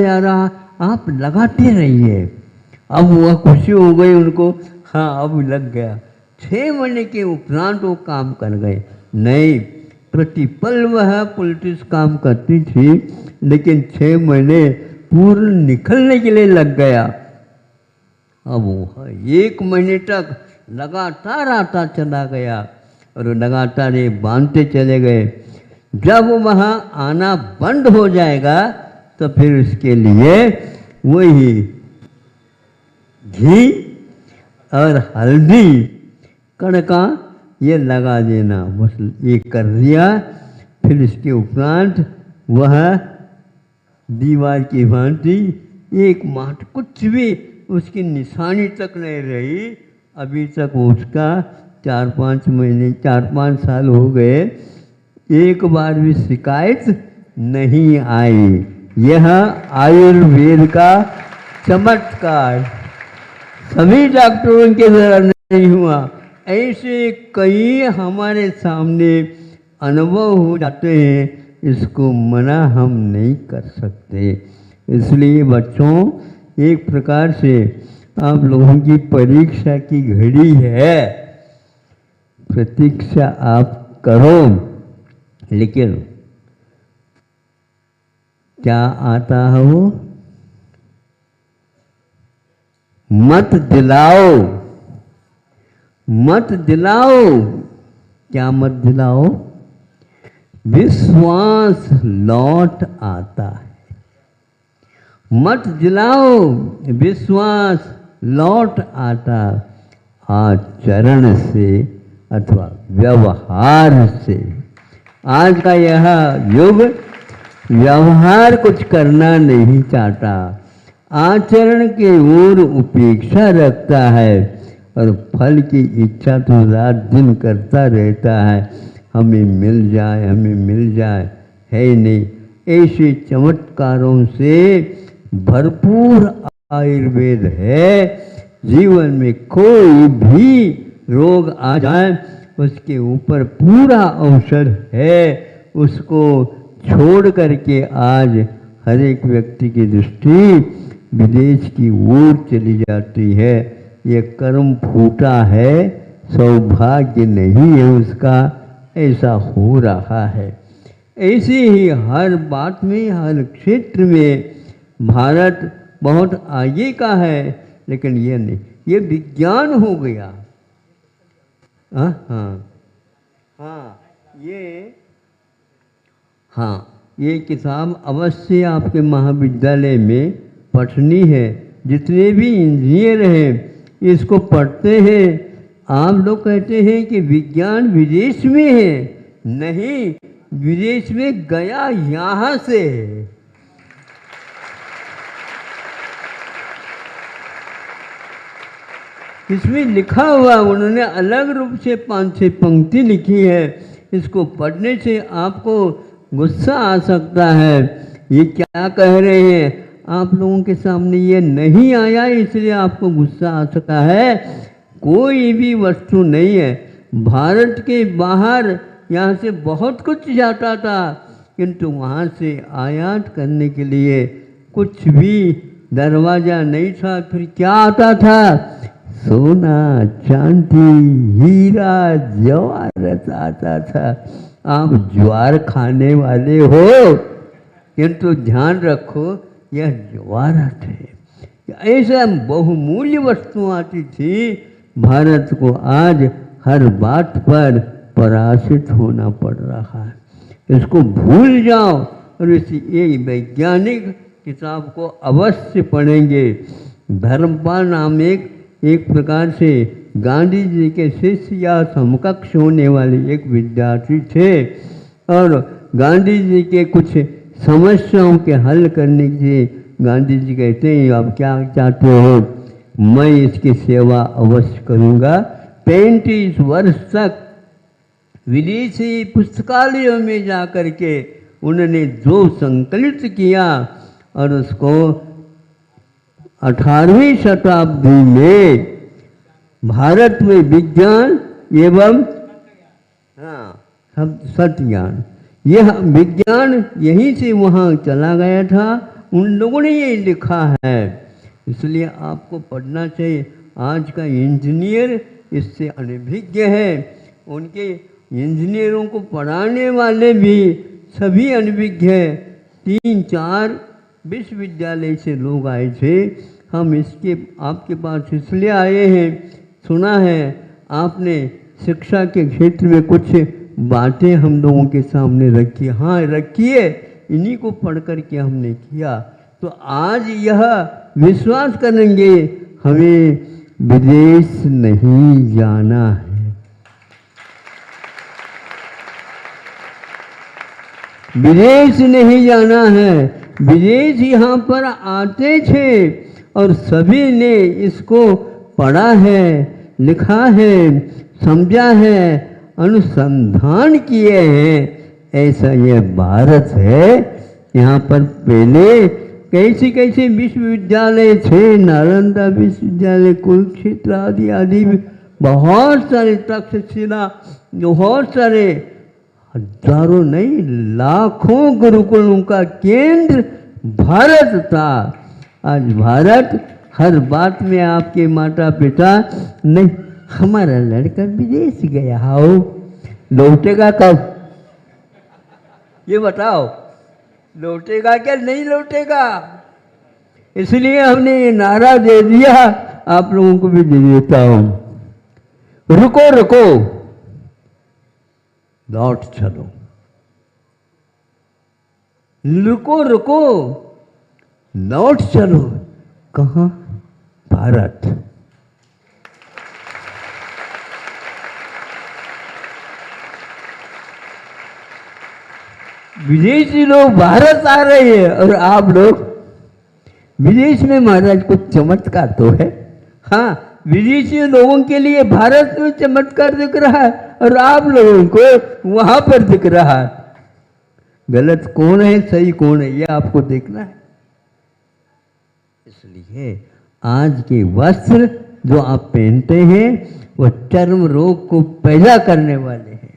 जा रहा, आप लगाते रहिए। अब वह खुशी हो गई उनको, हाँ अब लग गया। 6 महीने के उपरांत वो काम कर गए। नहीं, प्रतिपल वह पॉलिटिक्स काम करती थी, लेकिन 6 महीने पूर्ण निकलने के लिए लग गया। अब वह 1 महीने तक लगातार आता चला गया और लगातार ये बांधते चले गए। जब वहाँ आना बंद हो जाएगा तो फिर उसके लिए वही घी और हल्दी कड़का ये लगा देना, बस ये कर दिया। फिर इसके उपरांत वह दीवार की भांति एक माट कुछ भी उसकी निशानी तक नहीं रही। अभी तक उसका 4-5 महीने 4-5 साल हो गए, एक बार भी शिकायत नहीं आई। यह आयुर्वेद का चमत्कार सभी डॉक्टरों के द्वारा नहीं हुआ। ऐसे कई हमारे सामने अनुभव हो जाते हैं, इसको मना हम नहीं कर सकते। इसलिए बच्चों, एक प्रकार से आप लोगों की परीक्षा की घड़ी है, प्रतीक्षा आप करो, लेकिन क्या आता है वो मत दिलाओ, मत दिलाओ। क्या मत दिलाओ? विश्वास लौट आता है। मत दिलाओ, विश्वास लौट आता आचरण से अथवा व्यवहार से। आज का यह युग व्यवहार कुछ करना नहीं चाहता, आचरण के ओर उपेक्षा रखता है और फल की इच्छा तो रात दिन करता रहता है, हमें मिल जाए, हमें मिल जाए, है ही नहीं। ऐसे चमत्कारों से भरपूर आयुर्वेद है। जीवन में कोई भी रोग आ जाए उसके ऊपर पूरा औषध है। उसको छोड़ करके आज हर एक व्यक्ति की दृष्टि विदेश की ओर चली जाती है। ये कर्म फूटा है, सौभाग्य नहीं है उसका, ऐसा हो रहा है। ऐसे ही हर बात में, हर क्षेत्र में भारत बहुत आगे का है, लेकिन ये नहीं, ये विज्ञान हो गया। ये किताब अवश्य आपके महाविद्यालय में पढ़नी है। जितने भी इंजीनियर हैं इसको पढ़ते हैं। आप लोग कहते हैं कि विज्ञान विदेश में है, नहीं, विदेश में गया यहाँ से है। इसमें लिखा हुआ, उन्होंने अलग रूप से 5-6 पंक्ति लिखी है। इसको पढ़ने से आपको गुस्सा आ सकता है, ये क्या कह रहे हैं। आप लोगों के सामने ये नहीं आया इसलिए आपको गुस्सा आ सकता है। कोई भी वस्तु नहीं है। भारत के बाहर यहाँ से बहुत कुछ जाता था, किंतु वहाँ से आयात करने के लिए कुछ भी दरवाज़ा नहीं था। फिर क्या आता था? सोना, चांदी, हीरा, जवाहरात आता था। आप ज्वार खाने वाले हो, किंतु ध्यान रखो यह जवाहरात है। ऐसा बहुमूल्य वस्तु आती थी। भारत को आज हर बात पर पराजित होना पड़ रहा है। इसको भूल जाओ और इसी एक वैज्ञानिक किताब को अवश्य पढ़ेंगे। धर्मपाल नाम एक प्रकार से गांधी जी के शिष्य या समकक्ष होने वाले एक विद्यार्थी थे, और गांधी जी के कुछ समस्याओं के हल करने के लिए गांधी जी कहते हैं, आप क्या चाहते हो? मैं इसकी सेवा अवश्य करूँगा। 35 वर्ष तक विदेशी पुस्तकालयों में जा कर के उन्होंने जो संकलित किया और उसको 18वीं शताब्दी में भारत में विज्ञान एवं सत्य ज्ञान, यह विज्ञान यहीं से वहाँ चला गया था उन लोगों ने ये लिखा है, इसलिए आपको पढ़ना चाहिए। आज का इंजीनियर इससे अनभिज्ञ है, उनके इंजीनियरों को पढ़ाने वाले भी सभी अनभिज्ञ हैं। 3-4 विश्वविद्यालय से लोग आए थे। हम इसके आपके पास इसलिए आए हैं, सुना है आपने शिक्षा के क्षेत्र में कुछ बातें हम लोगों के सामने रखी। हाँ रखिए, इन्हीं को पढ़ कर के हमने किया। तो आज यह विश्वास करेंगे हमें विदेश नहीं जाना है। विदेश नहीं जाना है। विदेश यहाँ पर आते थे और सभी ने इसको पढ़ा है, लिखा है, समझा है, अनुसंधान किए हैं। ऐसा यह भारत है। यहाँ पर पहले कैसे कैसे विश्वविद्यालय थे, नालंदा विश्वविद्यालय, कुरुक्षेत्र आदि आदि, बहुत सारे तक्षशिला, बहुत सारे, हजारों नहीं लाखों गुरुकुलों का केंद्र भारत था। आज भारत हर बात में आपके माता पिता नहीं, हमारा लड़का विदेश गया हो, लौटेगा कब? ये बताओ, लौटेगा क्या नहीं लौटेगा? इसलिए हमने ये नारा दे दिया, आप लोगों को भी दे देता हूं, रुको रुको लौट चलो। रुको रुको लौट चलो। कहाँ? भारत। विदेशी लोग भारत आ रहे हैं और आप लोग विदेश में। महाराज कुछ चमत्कार तो है। हाँ, विदेशी लोगों के लिए भारत में चमत्कार दिख रहा है और आप लोगों को वहां पर दिख रहा है। गलत कौन है, सही कौन है, ये आपको देखना है। इसलिए आज के वस्त्र जो आप पहनते हैं वो चर्म रोग को पैदा करने वाले हैं।